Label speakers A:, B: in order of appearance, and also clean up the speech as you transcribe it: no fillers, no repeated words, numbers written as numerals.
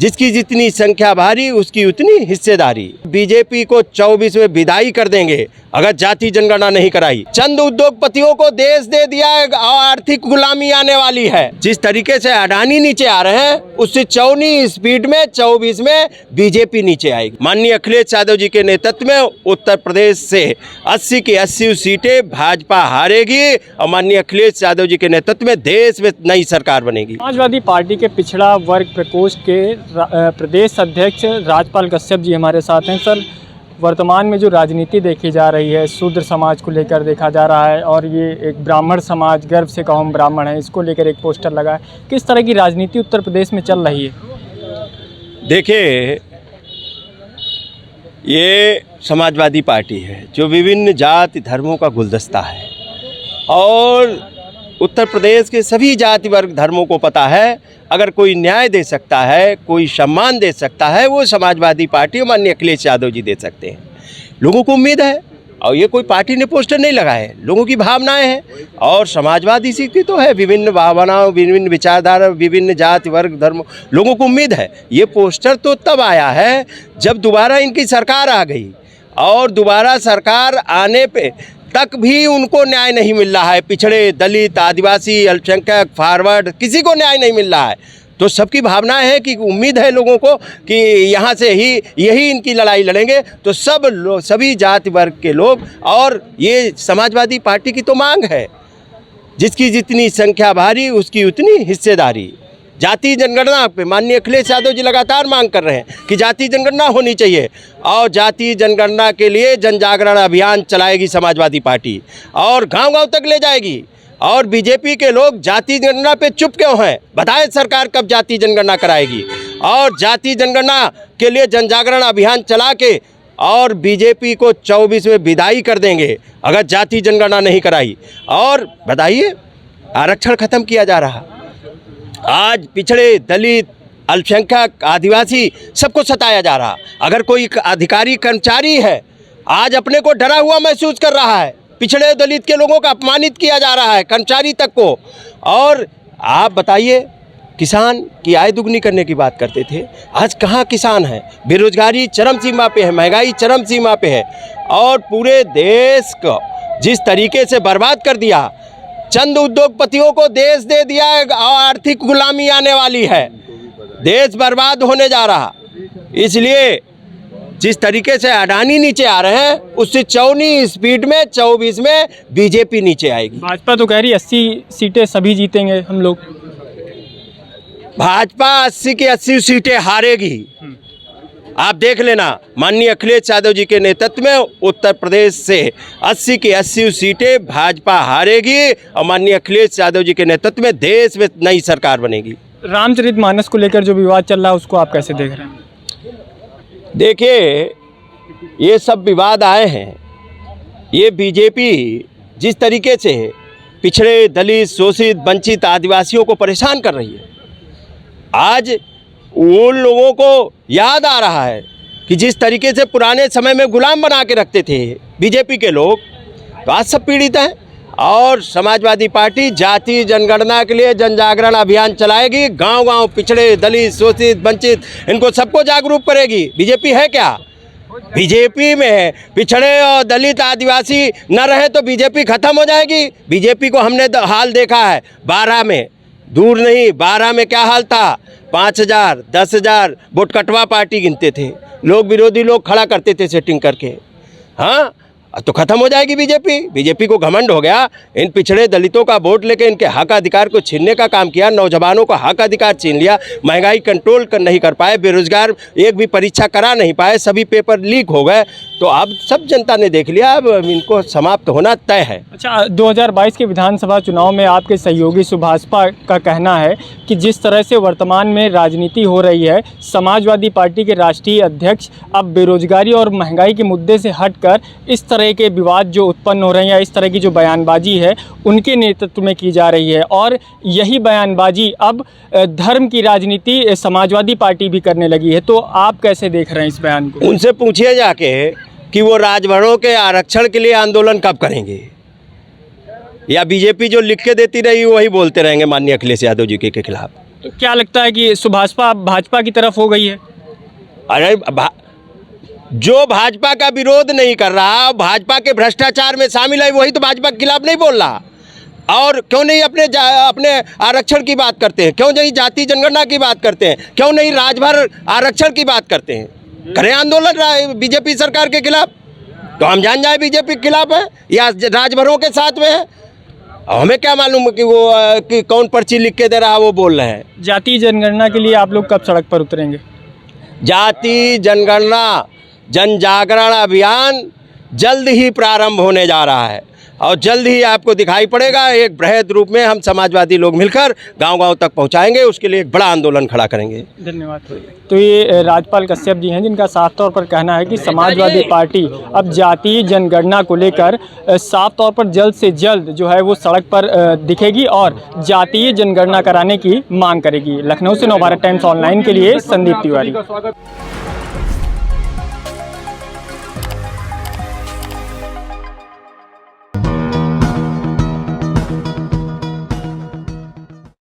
A: जिसकी जितनी संख्या भारी उसकी उतनी हिस्सेदारी। बीजेपी को 24 में विदाई कर देंगे अगर जाति जनगणना नहीं कराई। चंद उद्योगपतियों को देश दे दिया है और आर्थिक गुलामी आने वाली है। जिस तरीके से अडानी नीचे आ रहे हैं उससे 24 स्पीड में 24 में बीजेपी नीचे आएगी। माननीय अखिलेश यादव जी के नेतृत्व में उत्तर प्रदेश से 80 की 80 सीटें भाजपा हारेगी और माननीय अखिलेश यादव जी के नेतृत्व में देश में नई सरकार बनेगी।
B: समाजवादी पार्टी के पिछड़ा वर्ग प्रकोष्ठ के प्रदेश अध्यक्ष राजपाल कश्यप जी हमारे साथ हैं। सर, वर्तमान में जो राजनीति देखी जा रही है शूद्र समाज को लेकर देखा जा रहा है और ये एक ब्राह्मण समाज, गर्व से कहो हम ब्राह्मण हैं, इसको लेकर एक पोस्टर लगा है। किस तरह की राजनीति उत्तर प्रदेश में चल रही है?
A: देखिए, ये समाजवादी पार्टी है जो विभिन्न जाति धर्मों का गुलदस्ता है और उत्तर प्रदेश के सभी जाति वर्ग धर्मों को पता है अगर कोई न्याय दे सकता है, कोई सम्मान दे सकता है, वो समाजवादी पार्टी और माननीय अखिलेश यादव जी दे सकते हैं। लोगों को उम्मीद है और ये कोई पार्टी ने पोस्टर नहीं लगा है, लोगों की भावनाएं हैं और समाजवादी इसी तो है। विभिन्न भावनाओं, विभिन्न विचारधारा, विभिन्न जाति वर्ग धर्म, लोगों को उम्मीद है। ये पोस्टर तो तब आया है जब दोबारा इनकी सरकार आ गई और दोबारा सरकार आने पे तक भी उनको न्याय नहीं मिल रहा है। पिछड़े, दलित, आदिवासी, अल्पसंख्यक, फॉरवर्ड, किसी को न्याय नहीं मिल रहा है। तो सबकी भावना है कि उम्मीद है लोगों को कि यहाँ से ही यही इनकी लड़ाई लड़ेंगे। तो सभी जाति वर्ग के लोग और ये समाजवादी पार्टी की तो मांग है, जिसकी जितनी संख्या भारी उसकी उतनी हिस्सेदारी। जाति जनगणना पे माननीय अखिलेश यादव जी लगातार मांग कर रहे हैं कि जाति जनगणना होनी चाहिए और जाति जनगणना के लिए जन जागरण अभियान चलाएगी समाजवादी पार्टी और गांव-गांव तक ले जाएगी। और बीजेपी के लोग जाति जनगणना पे चुप क्यों हैं? बताएं सरकार कब जाति जनगणना कराएगी और जाति जनगणना के लिए जन जागरण अभियान चला के और बीजेपी को 24 में विदाई कर देंगे अगर जाति जनगणना नहीं कराई। और बताइए, आरक्षण खत्म किया जा रहा, आज पिछड़े, दलित, अल्पसंख्यक, आदिवासी सबको सताया जा रहा। अगर कोई अधिकारी कर्मचारी है आज अपने को डरा हुआ महसूस कर रहा है, पिछड़े दलित के लोगों का अपमानित किया जा रहा है, कर्मचारी तक को। और आप बताइए, किसान की आय दुगनी करने की बात करते थे, आज कहाँ किसान है? बेरोजगारी चरम सीमा पे है, महंगाई चरम सीमा पे है और पूरे देश को जिस तरीके से बर्बाद कर दिया। चंद उद्योगपतियों को देश दे दिया है और आर्थिक गुलामी आने वाली है। देश बर्बाद होने जा रहा। इसलिए जिस तरीके से अडानी नीचे आ रहे हैं उससे 24 स्पीड में 24 में बीजेपी नीचे आएगी।
B: भाजपा तो कह रही 80 सीटें सभी जीतेंगे हम लोग।
A: भाजपा 80 की 80 सीटें हारेगी। आप देख लेना, माननीय अखिलेश यादव जी के नेतृत्व में उत्तर प्रदेश से 80 की 80 सीटें भाजपा हारेगी और माननीय अखिलेश यादव जी के नेतृत्व में देश में नई सरकार बनेगी।
B: रामचरितमानस को लेकर जो विवाद चल रहा है उसको आप कैसे देख रहे हैं?
A: देखिए, ये सब विवाद आए हैं, ये बीजेपी जिस तरीके से पिछड़े, दलित, शोषित, वंचित आदिवासियों को परेशान कर रही है, आज उन लोगों को याद आ रहा है कि जिस तरीके से पुराने समय में गुलाम बना के रखते थे बीजेपी के लोग, तो आज सब पीड़ित हैं। और समाजवादी पार्टी जाति जनगणना के लिए जन जागरण अभियान चलाएगी, गांव-गांव पिछड़े, दलित, शोषित, वंचित, इनको सबको जागरूक करेगी। बीजेपी है क्या? बीजेपी में पिछड़े और दलित, आदिवासी न रहे तो बीजेपी खत्म हो जाएगी। बीजेपी को हमने हाल देखा है 12 में, दूर नहीं, 12 में क्या हाल था? 5,000, 10,000 वोट कटवा पार्टी गिनते थे लोग, विरोधी लोग खड़ा करते थे सेटिंग करके। हाँ, तो खत्म हो जाएगी बीजेपी। बीजेपी को घमंड हो गया, इन पिछड़े दलितों का वोट लेके इनके हक अधिकार को छीनने का काम किया, नौजवानों का हक अधिकार छीन लिया, महंगाई कंट्रोल नहीं कर पाए, बेरोजगार एक भी परीक्षा करा नहीं पाए, सभी पेपर लीक हो गए। तो अब सब जनता ने देख लिया, अब इनको समाप्त होना तय है।
B: अच्छा, 2022 के विधानसभा चुनाव में आपके सहयोगी सुभाषपा का कहना है कि जिस तरह से वर्तमान में राजनीति हो रही है, समाजवादी पार्टी के राष्ट्रीय अध्यक्ष अब बेरोजगारी और महंगाई के मुद्दे से हटकर इस तरह के विवाद जो उत्पन्न हो रहे हैं या इस तरह की जो बयानबाजी है उनके नेतृत्व में की जा रही है और यही बयानबाजी अब धर्म की राजनीति समाजवादी पार्टी भी करने लगी है। तो आप कैसे देख रहे हैं इस बयान को?
A: उनसे पूछिए जाके कि वो राजभरों के आरक्षण के लिए आंदोलन कब करेंगे, या बीजेपी जो लिख के देती रही वही बोलते रहेंगे माननीय अखिलेश यादव जी के खिलाफ।
B: तो क्या लगता है कि सुभाषपा भाजपा की तरफ हो गई है?
A: अरे जो भाजपा का विरोध नहीं कर रहा, भाजपा के भ्रष्टाचार में शामिल है, वही तो भाजपा के खिलाफ नहीं बोल रहा। और क्यों नहीं अपने आरक्षण की बात करते हैं, क्यों नहीं जाति जनगणना की बात करते हैं, क्यों नहीं राजभर आरक्षण की बात करते हैं? करें आंदोलन बीजेपी सरकार के खिलाफ, तो हम जान जाए बीजेपी के खिलाफ है या राजभरों के साथ में है। हमें क्या मालूम कि वो कि कौन पर्ची लिख के दे रहा है, वो बोल रहे हैं।
B: जातीय जनगणना के लिए आप लोग कब सड़क पर उतरेंगे?
A: जाति जनगणना जन जागरण अभियान जल्द ही प्रारंभ होने जा रहा है और जल्द ही आपको दिखाई पड़ेगा। एक बृहद रूप में हम समाजवादी लोग मिलकर गांव-गांव तक पहुंचाएंगे, उसके लिए एक बड़ा आंदोलन खड़ा करेंगे।
B: धन्यवाद। तो ये राजपाल कश्यप जी हैं, जिनका साफ तौर पर कहना है कि समाजवादी पार्टी अब जातीय जनगणना को लेकर साफ तौर पर जल्द से जल्द जो है वो सड़क पर दिखेगी और जातीय जनगणना कराने की मांग करेगी। लखनऊ से नवभारत टाइम्स ऑनलाइन के लिए संदीप तिवारी।